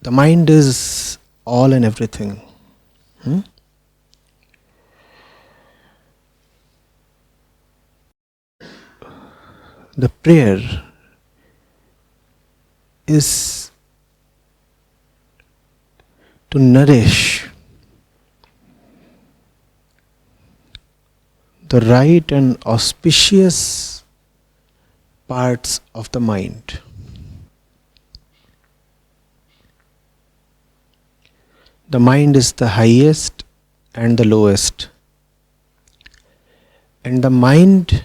the mind is all and everything. The prayer is to nourish the right and auspicious parts of the mind. The mind is the highest and the lowest. And the mind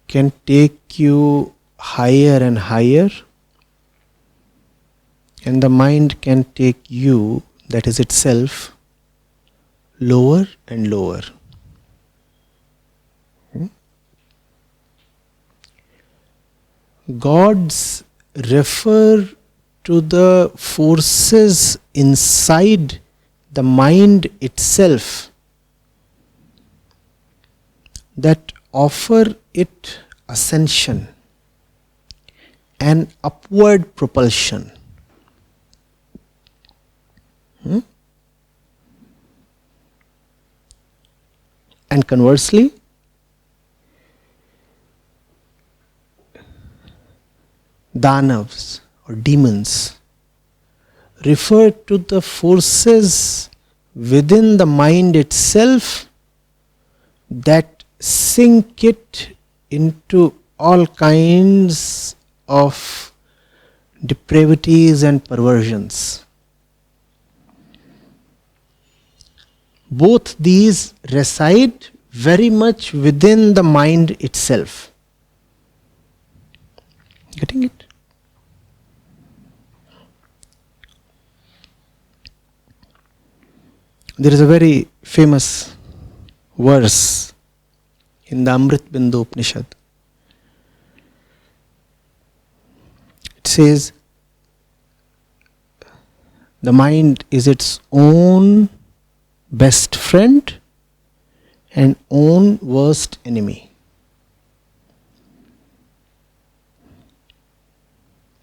can take you higher and higher, and the mind can take you, that is itself, lower and lower. Gods refer to the forces inside the mind itself that offer it ascension and upward propulsion. And conversely, Danavs or demons refer to the forces within the mind itself that sink it into all kinds of depravities and perversions. Both these reside very much within the mind itself. Getting it? There is a very famous verse in the Amrit Bindu Upanishad. It says, the mind is its own best friend and own worst enemy.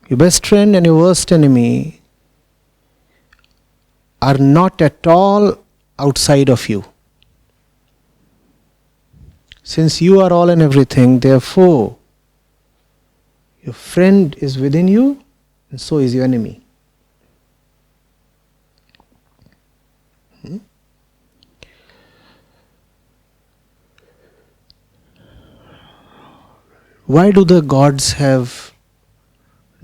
Your best friend and your worst enemy are not at all outside of you. Since you are all and everything, therefore, your friend is within you, and so is your enemy. Why do the gods have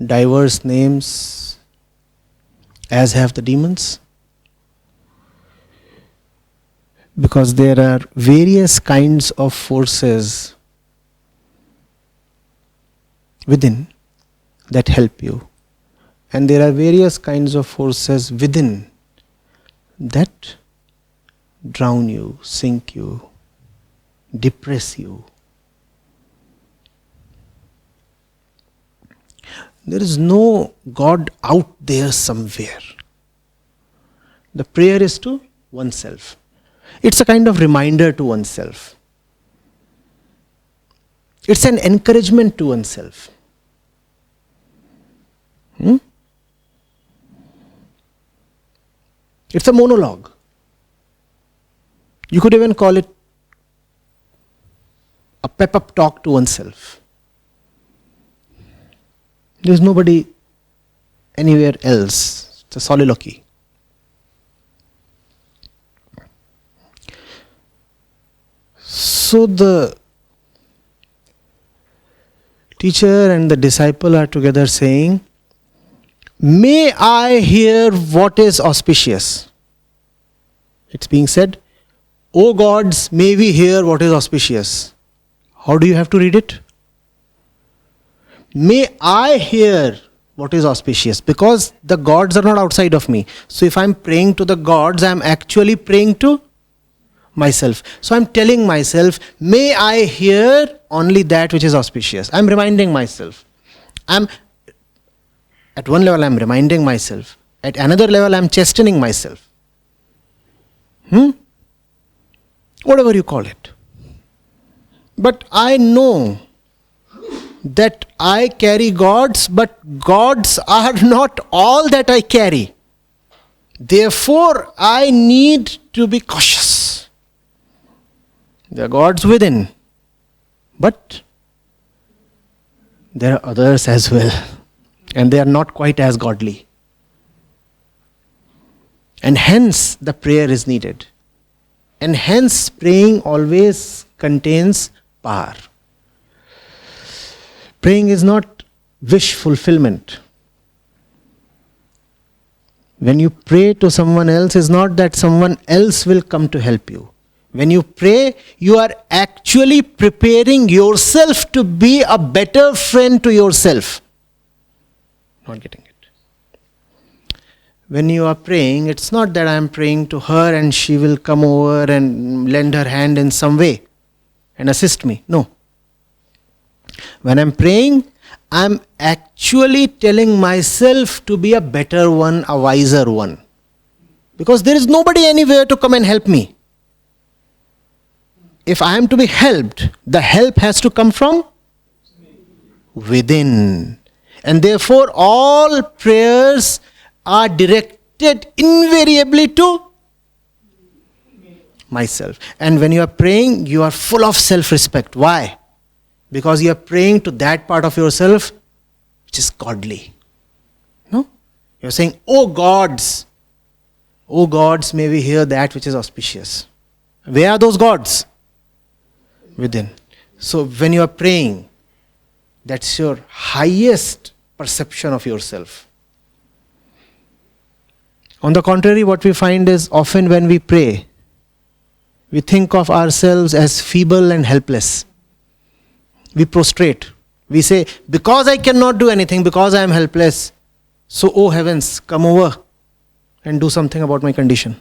diverse names as have the demons? Because there are various kinds of forces within that help you, and there are various kinds of forces within that drown you, sink you, depress you. There is no God out there somewhere. The prayer is to oneself. It's a kind of reminder to oneself. It's an encouragement to oneself. It's a monologue. You could even call it a pep-up talk to oneself. There's nobody anywhere else. It's a soliloquy. So the teacher and the disciple are together saying, may I hear what is auspicious. It's being said, O gods, may we hear what is auspicious. How do you have to read it? May I hear what is auspicious, because the gods are not outside of me. So if I'm praying to the gods, I'm actually praying to myself. So I'm telling myself, may I hear only that which is auspicious. I'm reminding myself. At one level I'm reminding myself. At another level I'm chastening myself. Whatever you call it. But I know that I carry gods, but gods are not all that I carry. Therefore, I need to be cautious. There are gods within, but there are others as well, and they are not quite as godly. And hence, the prayer is needed. And hence, praying always contains power. Praying is not wish fulfillment. When you pray to someone else, it's not that someone else will come to help you. When you pray, you are actually preparing yourself to be a better friend to yourself. Not getting it. When you are praying, it's not that I am praying to her and she will come over and lend her hand in some way and assist me. No. When I'm praying, I'm actually telling myself to be a better one, a wiser one. Because there is nobody anywhere to come and help me. If I am to be helped, the help has to come from within. And therefore, all prayers are directed invariably to myself. And when you are praying, you are full of self-respect. Why? Because you are praying to that part of yourself which is godly. No? You are saying, oh gods, may we hear that which is auspicious. Where are those gods? Within. So when you are praying, that's your highest perception of yourself. On the contrary, what we find is often when we pray, we think of ourselves as feeble and helpless. We prostrate. We say, because I cannot do anything, because I am helpless, so oh heavens, come over and do something about my condition.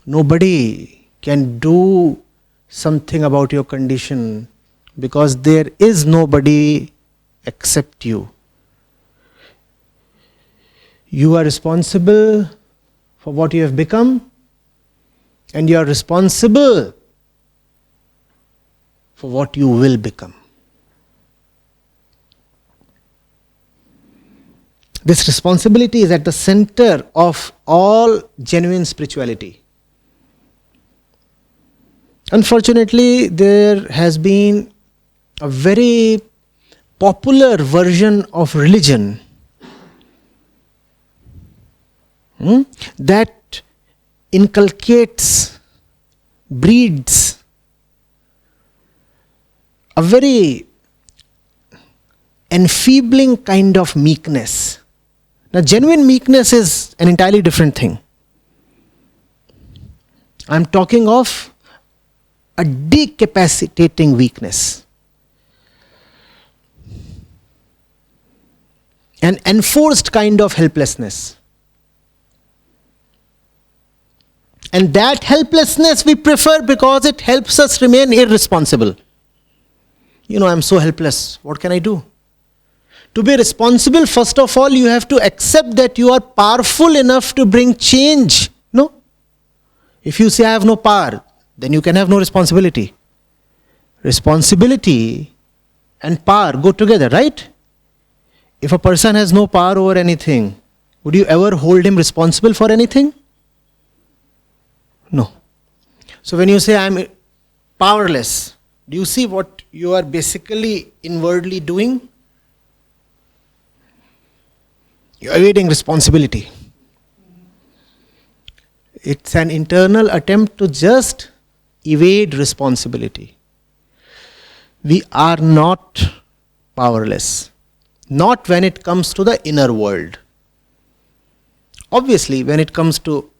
Nobody can do something about your condition because there is nobody except you. You are responsible for what you have become, and you are responsible for what you will become. This responsibility is at the center of all genuine spirituality. Unfortunately, there has been a very popular version of religion that inculcates, breeds a very enfeebling kind of meekness. Now, genuine meekness is an entirely different thing. I'm talking of a decapacitating weakness. An enforced kind of helplessness. And that helplessness we prefer because it helps us remain irresponsible. I'm so helpless. What can I do? To be responsible, first of all, you have to accept that you are powerful enough to bring change. No? If you say, I have no power, then you can have no responsibility. Responsibility and power go together, right? If a person has no power over anything, would you ever hold him responsible for anything? No. So when you say, I am powerless, do you see what you are basically inwardly doing? You are evading responsibility. It's an internal attempt to just evade responsibility. We are not powerless. Not when it comes to the inner world. Obviously, when it comes to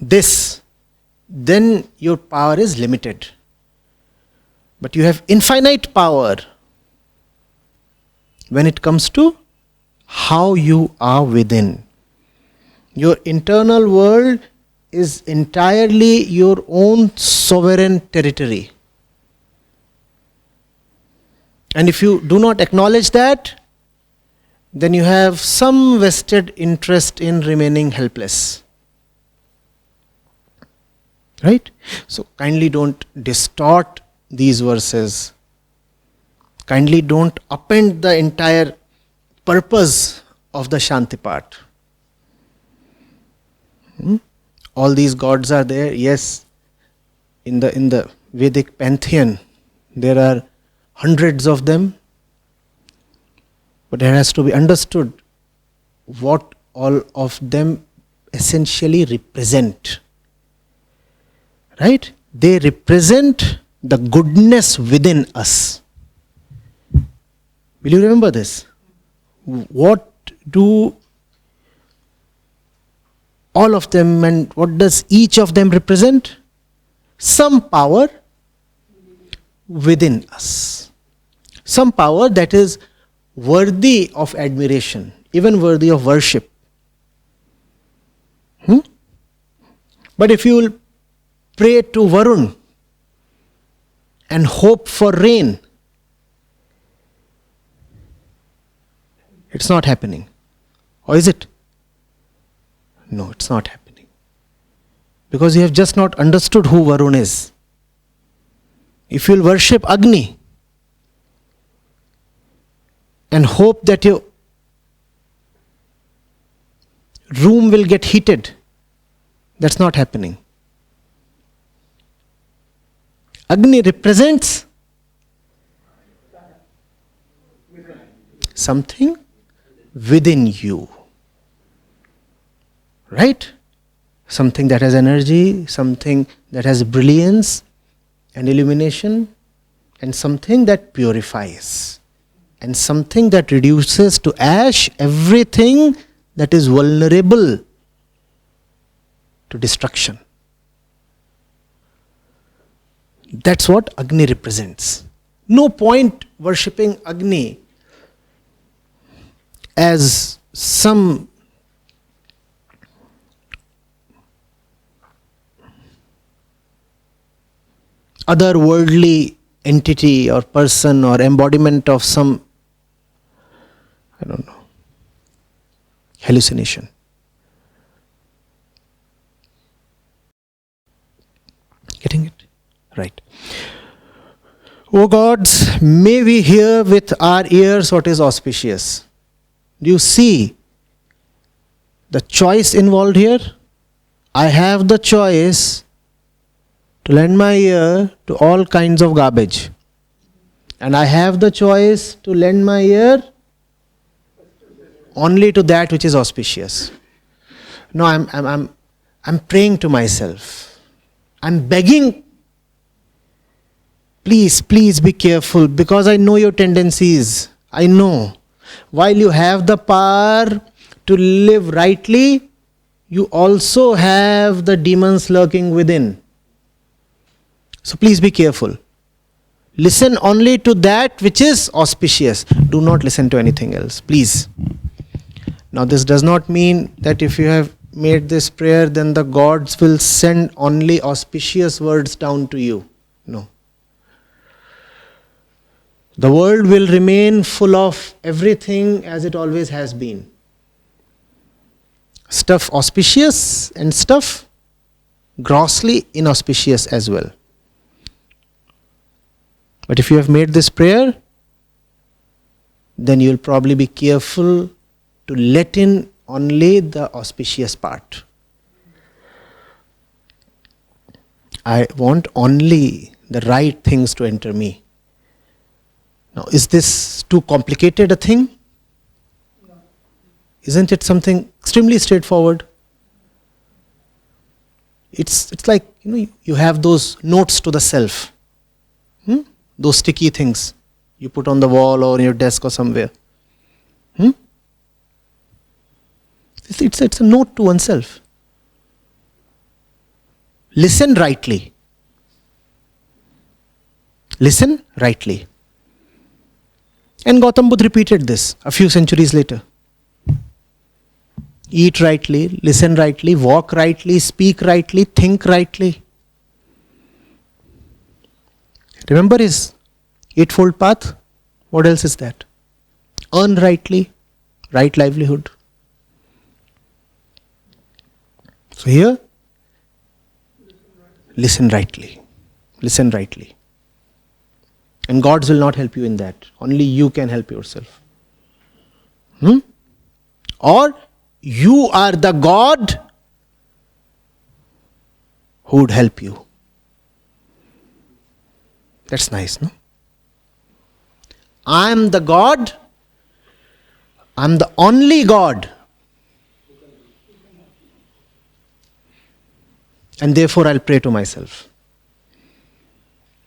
this, then your power is limited. But you have infinite power when it comes to how you are within. Your internal world is entirely your own sovereign territory. And if you do not acknowledge that, then you have some vested interest in remaining helpless. Right? So kindly don't distort these verses. Kindly don't append the entire purpose of the Shanti part. All these gods are there. Yes, in the Vedic pantheon, there are hundreds of them. But it has to be understood what all of them essentially represent. Right? They represent the goodness within us. Will you remember this? What do all of them and what does each of them represent? Some power within us. Some power that is worthy of admiration, even worthy of worship. But if you will pray to Varun and hope for rain, it's not happening. Or is it? No, it's not happening. Because you have just not understood who Varun is. If you will worship Agni and hope that your room will get heated, that's not happening. Agni represents something within you. Right? Something that has energy, something that has brilliance and illumination, and something that purifies, and something that reduces to ash everything that is vulnerable to destruction. That's what Agni represents. No point worshipping Agni as some otherworldly entity or person or embodiment of some, I don't know, hallucination. Getting it? Right. O gods, may we hear with our ears what is auspicious. Do you see the choice involved here? I have the choice to lend my ear to all kinds of garbage. And I have the choice to lend my ear only to that which is auspicious. No, I'm praying to myself. I'm begging, please be careful, because I know your tendencies. I know. While you have the power to live rightly, you also have the demons lurking within. So please be careful. Listen only to that which is auspicious. Do not listen to anything else, please. Now this does not mean that if you have made this prayer, then the gods will send only auspicious words down to you. No. The world will remain full of everything as it always has been. Stuff auspicious and stuff grossly inauspicious as well. But if you have made this prayer, then you will probably be careful to let in only the auspicious part. I want only the right things to enter me. Now, is this too complicated a thing? No. Isn't it something extremely straightforward? It's like, you have those notes to the self. Those sticky things you put on the wall or on your desk or somewhere. It's a note to oneself. Listen rightly. Listen rightly. And Gautam Buddha repeated this a few centuries later. Eat rightly, listen rightly, walk rightly, speak rightly, think rightly. Remember his eightfold path? What else is that? Earn rightly, right livelihood. So here, listen rightly. Listen rightly. And gods will not help you in that. Only you can help yourself. Or you are the God who would help you. That's nice, no? I am the God. I am the only God. And therefore I'll pray to myself.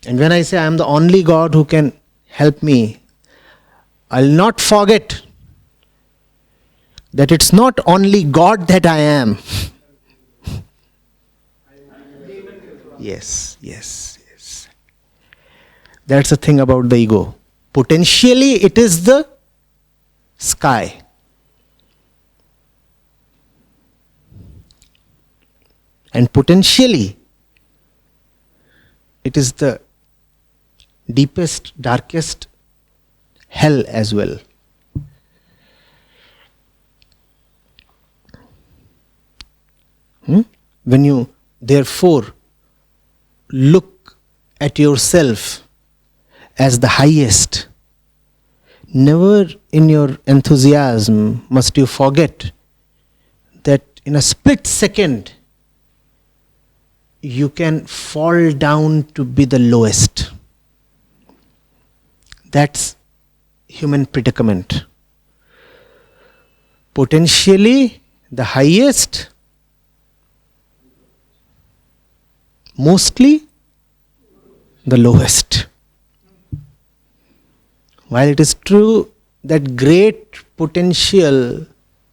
And when I say I am the only God who can help me, I'll not forget that it's not only God that I am. Yes. That's the thing about the ego. Potentially it is the sky. And potentially it is the deepest, darkest hell as well. When you therefore look at yourself as the highest, never in your enthusiasm must you forget that in a split second you can fall down to be the lowest. That's human predicament. Potentially the highest, mostly the lowest. While it is true that great potential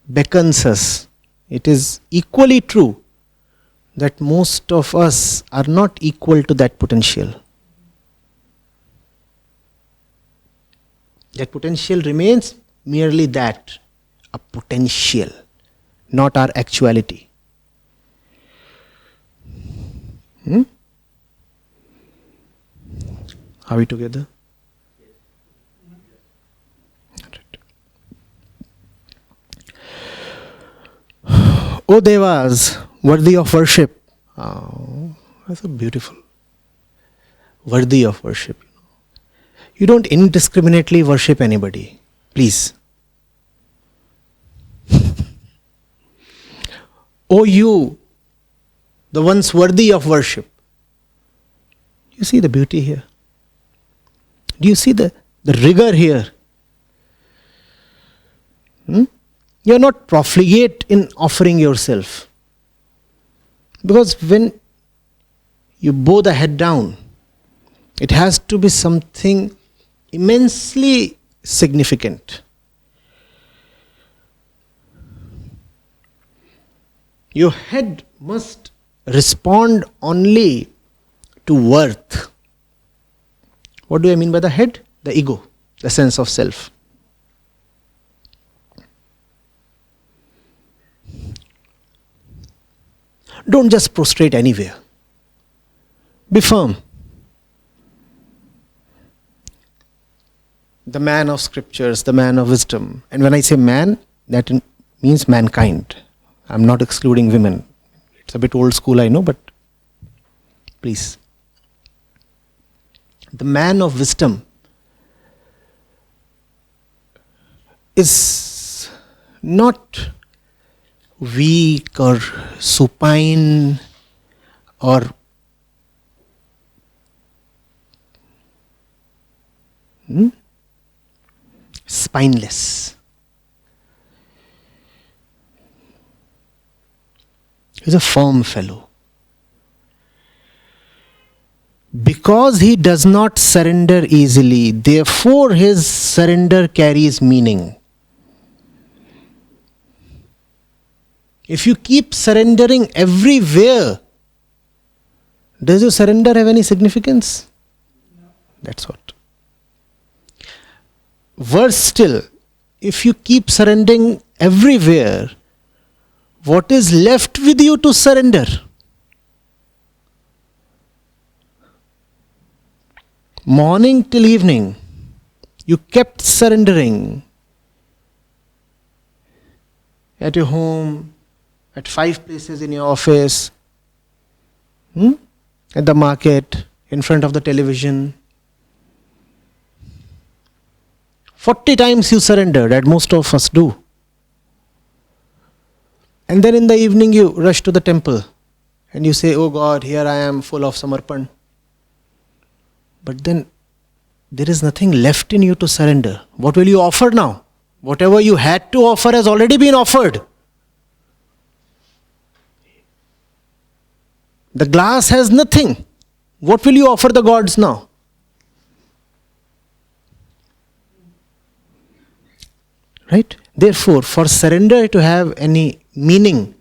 beckons us, it is equally true that most of us are not equal to that potential. That potential remains merely that, a potential, not our actuality. Are we together? O Devas, worthy of worship. Oh, that's so beautiful. Worthy of worship. You don't indiscriminately worship anybody. Please. O you, the ones worthy of worship. You see the beauty here? Do you see the rigor here? You are not profligate in offering yourself. Because when you bow the head down, it has to be something immensely significant. Your head must respond only to worth. What do I mean by the head? The ego, the sense of self. Don't just prostrate anywhere. Be firm. The man of scriptures, the man of wisdom. And when I say man, that means mankind. I'm not excluding women. It's a bit old school, I know, but please. The man of wisdom is not weak or supine or spineless. He's a firm fellow. Because he does not surrender easily, therefore his surrender carries meaning. If you keep surrendering everywhere, does your surrender have any significance? No. That's what. Worse still, if you keep surrendering everywhere, what is left with you to surrender? Morning till evening, you kept surrendering at your home, at 5 places in your office, at the market, in front of the television. 40 times you surrendered, that most of us do. And then in the evening you rush to the temple and you say, oh God, here I am full of samarpan. But then there is nothing left in you to surrender. What will you offer now? Whatever you had to offer has already been offered. The glass has nothing. What will you offer the gods now? Right? Therefore, for surrender to have any meaning,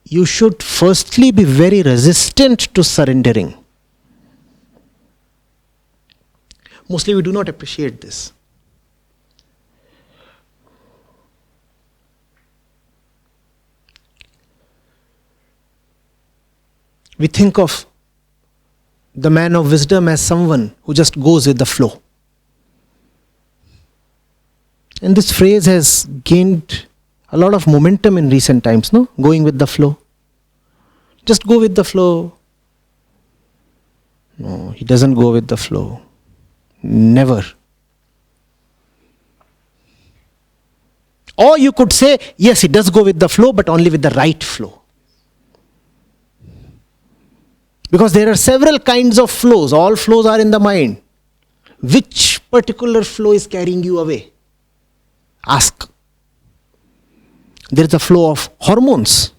you should firstly be very resistant to surrendering. Mostly we do not appreciate this. We think of the man of wisdom as someone who just goes with the flow. And this phrase has gained a lot of momentum in recent times, no? Going with the flow. Just go with the flow. No, he doesn't go with the flow. Never. Or you could say, yes, he does go with the flow, but only with the right flow. Because there are several kinds of flows. All flows are in the mind. Which particular flow is carrying you away? Ask. There is a flow of hormones.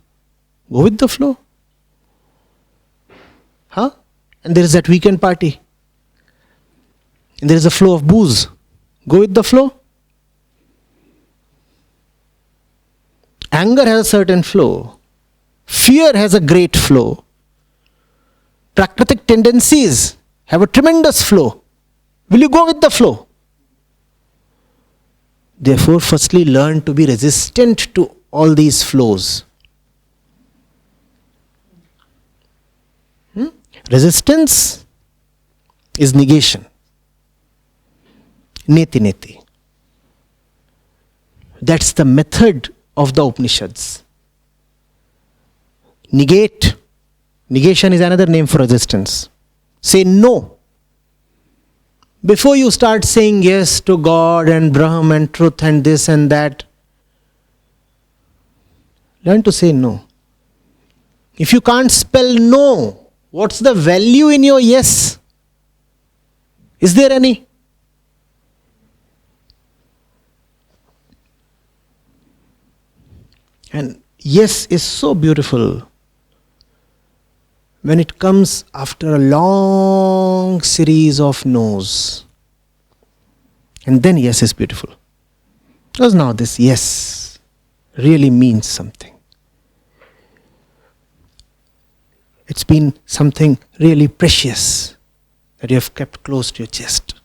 Go with the flow. Huh? And there is that weekend party. And there is a flow of booze. Go with the flow. Anger has a certain flow. Fear has a great flow. Prakritic tendencies have a tremendous flow. Will you go with the flow? Therefore, firstly learn to be resistant to all these flows. Resistance is negation. Neti neti. That's the method of the Upanishads. Negate. Negation is another name for resistance. Say no. Before you start saying yes to God and Brahm and truth and this and that, learn to say no. If you can't spell no, what's the value in your yes? Is there any? And yes is so beautiful when it comes after a long series of no's. And then yes is beautiful. Because now this yes really means something. It's been something really precious that you have kept close to your chest.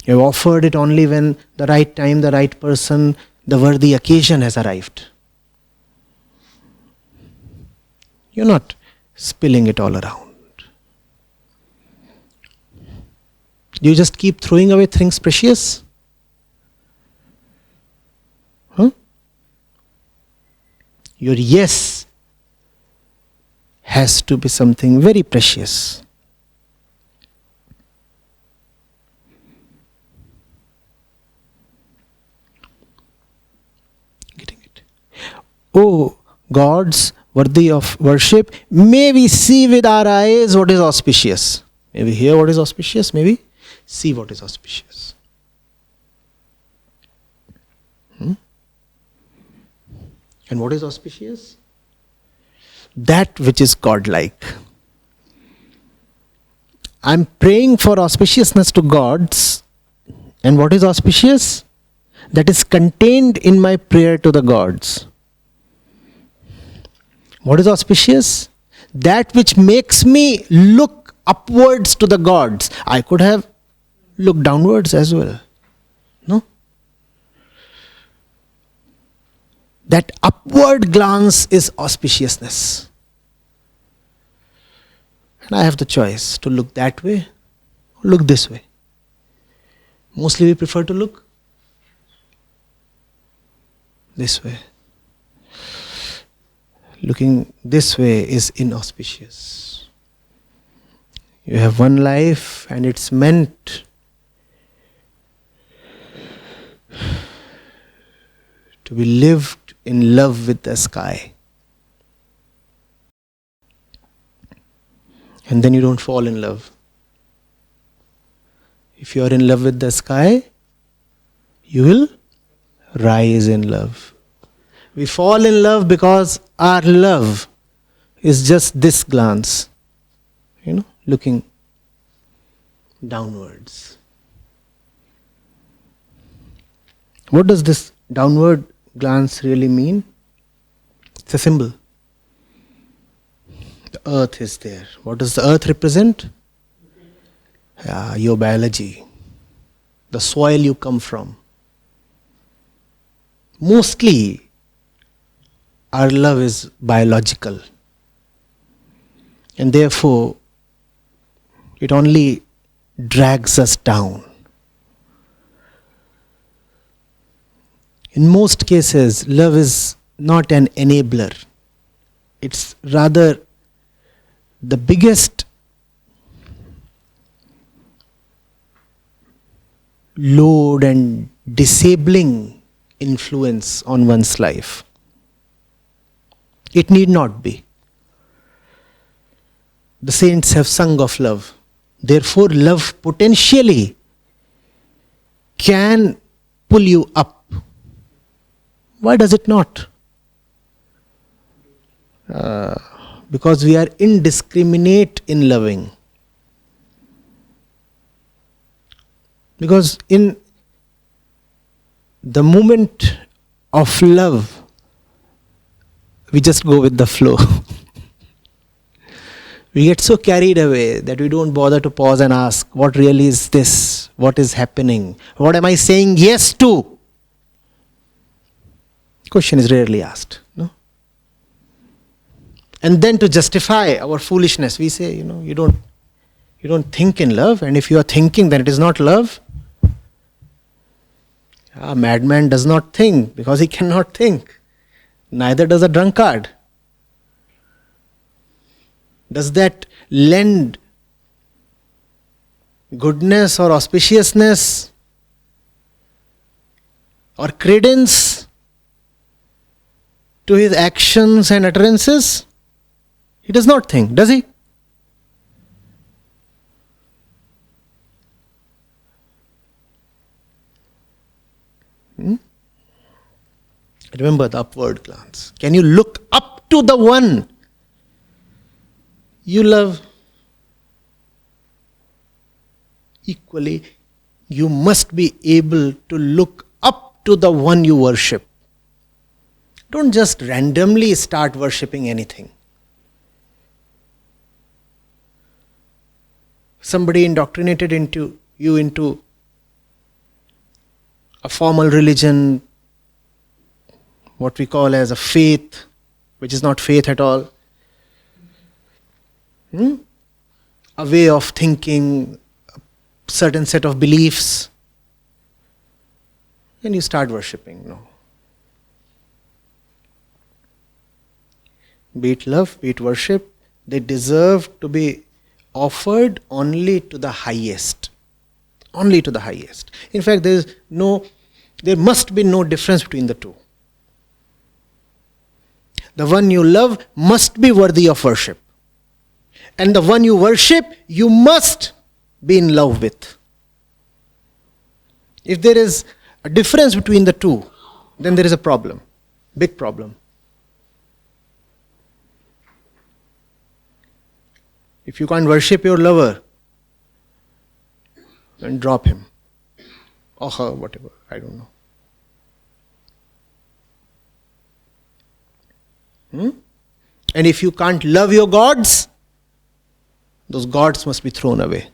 You have offered it only when the right time, the right person, the worthy occasion has arrived. You're not spilling it all around. Do you just keep throwing away things precious? Your yes has to be something very precious. Getting it? Oh, gods worthy of worship, may we see with our eyes what is auspicious. May we hear what is auspicious, may we see what is auspicious. And what is auspicious? That which is godlike. I'm praying for auspiciousness to gods, and what is auspicious? That is contained in my prayer to the gods. What is auspicious? That which makes me look upwards to the gods. I could have looked downwards as well. No? That upward glance is auspiciousness. And I have the choice to look that way or look this way. Mostly we prefer to look this way. Looking this way is inauspicious. You have one life and it's meant to be lived in love with the sky. And then you don't fall in love. If you are in love with the sky, you will rise in love. We fall in love because our love is just this glance, looking downwards. What does this downward glance really mean? It's a symbol. The earth is there. What does the earth represent? Your biology, the soil you come from. Mostly, our love is biological. And therefore, it only drags us down. In most cases, love is not an enabler. It's rather the biggest load and disabling influence on one's life. It need not be. The saints have sung of love. Therefore, love potentially can pull you up. Why does it not? Because we are indiscriminate in loving. Because in the moment of love, we just go with the flow. We get so carried away that we don't bother to pause and ask, what really is this? What is happening? What am I saying yes to? Question is rarely asked. No? And then to justify our foolishness, we say, you don't think in love, and if you are thinking, then it is not love. A madman does not think because he cannot think. Neither does a drunkard. Does that lend goodness or auspiciousness or credence to his actions and utterances? He does not think, does he? Remember the upward glance. Can you look up to the one you love? Equally, you must be able to look up to the one you worship. Don't just randomly start worshipping anything. Somebody indoctrinated you into a formal religion, what we call as a faith, which is not faith at all. A way of thinking, a certain set of beliefs. And you start worshipping. No. Be it love, be it worship, they deserve to be offered only to the highest. Only to the highest. In fact, there must be no difference between the two. The one you love must be worthy of worship. And the one you worship, you must be in love with. If there is a difference between the two, then there is a problem. Big problem. If you can't worship your lover, then drop him. Or her, whatever, I don't know. And if you can't love your gods, those gods must be thrown away.